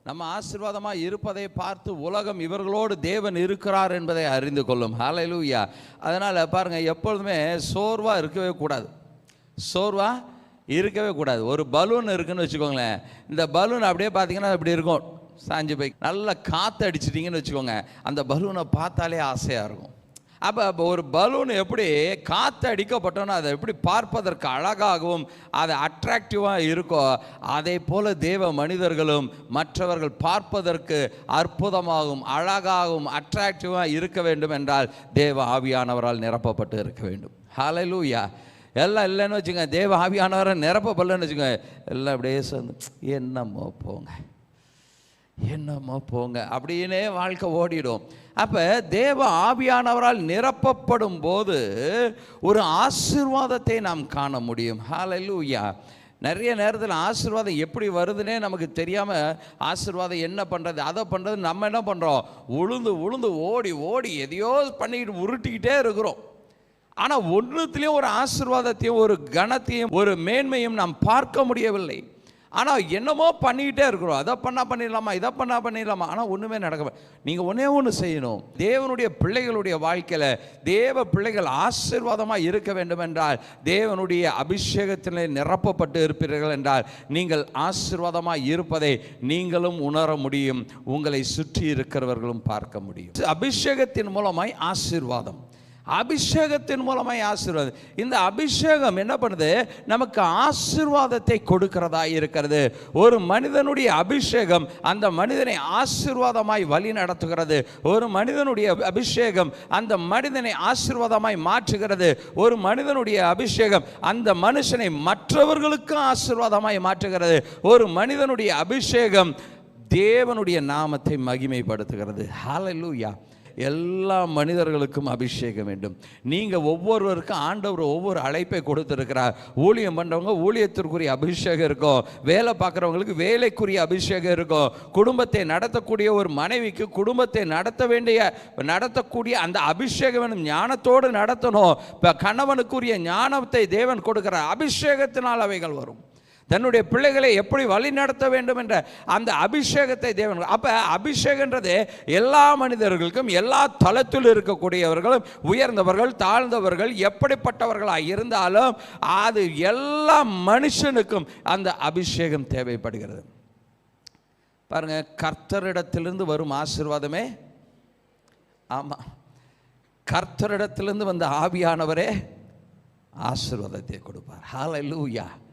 நம்ம ஆசீர்வாதமாக இருப்பதை பார்த்து உலகம் இவர்களோடு தேவன் இருக்கிறார் என்பதை அறிந்து கொள்ளும். ஹல்லேலூயா. அதனால் பாருங்கள், எப்பொழுதுமே சோர்வாக இருக்கவே கூடாது. சோர்வாக இருக்கவே கூடாது. ஒரு பலூன் இருக்குதுன்னு வச்சுக்கோங்களேன். இந்த பலூன் அப்படியே பார்த்தீங்கன்னா அப்படி இருக்கும், சாஞ்சு போய் நல்லா காற்று அடிச்சிட்டிங்கன்னு வச்சுக்கோங்க, அந்த பலூனை பார்த்தாலே ஆசையாக இருக்கும். அப்போ ஒரு பலூன் எப்படி காற்று அடிக்கப்பட்டோன்னா அதை எப்படி பார்ப்பதற்கு அழகாகவும் அது அட்ராக்டிவாக இருக்கோ, அதே போல் தேவ மனிதர்களும் மற்றவர்கள் பார்ப்பதற்கு அற்புதமாகவும் அழகாகவும் அட்ராக்டிவாக இருக்க வேண்டும் என்றால் தேவ ஆவியானவரால் நிரப்பப்பட்டு இருக்க வேண்டும். ஹல்லேலூயா. எல்லாம் இல்லைன்னு வச்சுங்க, தேவ ஆவியானவரை நிரப்பப்படலன்னு வச்சுங்க, எல்லாம் அப்படியே சேர்ந்து என்னமோ போங்க அப்படின்னே வாழ்க்கை ஓடிடும். அப்போ தேவ ஆவியானவரால் நிரப்பப்படும் போது ஒரு ஆசீர்வாதத்தை நாம் காண முடியும். ஹல்லேலூயா. நிறைய நேரத்தில் ஆசீர்வாதம் எப்படி வருதுன்னே நமக்கு தெரியாமல் ஆசீர்வாதம் என்ன பண்ணுறது அதை பண்ணுறது நம்ம என்ன பண்ணுறோம், உளுந்து ஓடி எதையோ பண்ணிக்கிட்டு உருட்டிக்கிட்டே இருக்கிறோம். ஆனால் ஒன்றுத்துலேயும் ஒரு ஆசீர்வாதத்தையும் ஒரு கனத்தையும் ஒரு மேன்மையும் நாம் பார்க்க முடியவில்லை. ஆனால் என்னமோ பண்ணிக்கிட்டே இருக்கிறோம், அதை பண்ணிடலாமா இதை பண்ணிடலாமா, ஆனால் ஒன்றுமே நடக்க. நீங்கள் ஒன்றே ஒன்று செய்யணும். தேவனுடைய பிள்ளைகளுடைய வாழ்க்கையில் தேவ பிள்ளைகள் ஆசீர்வாதமாக இருக்க வேண்டும் என்றால், தேவனுடைய அபிஷேகத்திலே நிரப்பப்பட்டு இருப்பீர்கள் என்றால், நீங்கள் ஆசீர்வாதமாக இருப்பதை நீங்களும் உணர முடியும், உங்களை சுற்றி இருக்கிறவர்களும் பார்க்க முடியும். அபிஷேகத்தின் மூலமாய் ஆசீர்வாதம், அபிஷேகத்தின் மூலமாய் ஆசீர்வாதம். இந்த அபிஷேகம் என்ன பண்ணுது, நமக்கு ஆசீர்வாதத்தை கொடுக்கிறதா இருக்கிறது. ஒரு மனிதனுடைய அபிஷேகம் அந்த மனிதனை ஆசீர்வாதமாய் வழி நடத்துகிறது. ஒரு மனிதனுடைய அபிஷேகம் அந்த மனிதனை ஆசீர்வாதமாய் மாற்றுகிறது. ஒரு மனிதனுடைய அபிஷேகம் அந்த மனுஷனை மற்றவர்களுக்கு ஆசீர்வாதமாய் மாற்றுகிறது. ஒரு மனிதனுடைய அபிஷேகம் தேவனுடைய நாமத்தை மகிமைப்படுத்துகிறது. ஹல்லேலூயா. எல்லா மனிதர்களுக்கும் அபிஷேகம் வேண்டும். நீங்கள் ஒவ்வொருவருக்கும் ஆண்டவர் ஒவ்வொரு அழைப்பை கொடுத்துருக்கிறார். ஊழியம் பண்ணுறவங்க ஊழியத்திற்குரிய அபிஷேகம் இருக்கும், வேலை பார்க்குறவங்களுக்கு வேலைக்குரிய அபிஷேகம் இருக்கும், குடும்பத்தை நடத்தக்கூடிய ஒரு மனைவிக்கு குடும்பத்தை நடத்தக்கூடிய அந்த அபிஷேகம் வேணும். ஞானத்தோடு நடத்தணும். இப்போ கணவனுக்குரிய ஞானத்தை தேவன் கொடுக்கிறார். அபிஷேகத்தினால் அவைகள் வரும். தன்னுடைய பிள்ளைகளை எப்படி வழி நடத்த வேண்டும் என்ற அந்த அபிஷேகத்தை தேவன். அப்போ அபிஷேகன்றது எல்லா மனிதர்களுக்கும் எல்லா தளத்தில் இருக்கக்கூடியவர்களும் உயர்ந்தவர்கள் தாழ்ந்தவர்கள் எப்படிப்பட்டவர்களாக இருந்தாலும் அது எல்லா மனுஷனுக்கும் அந்த அபிஷேகம் தேவைப்படுகிறது. பாருங்க, கர்த்தரிடத்திலிருந்து வரும் ஆசீர்வாதமே, ஆமாம், கர்த்தரிடத்திலிருந்து வந்த ஆவியானவரே ஆசீர்வாதத்தை கொடுப்பார். ஹல்லேலூயா.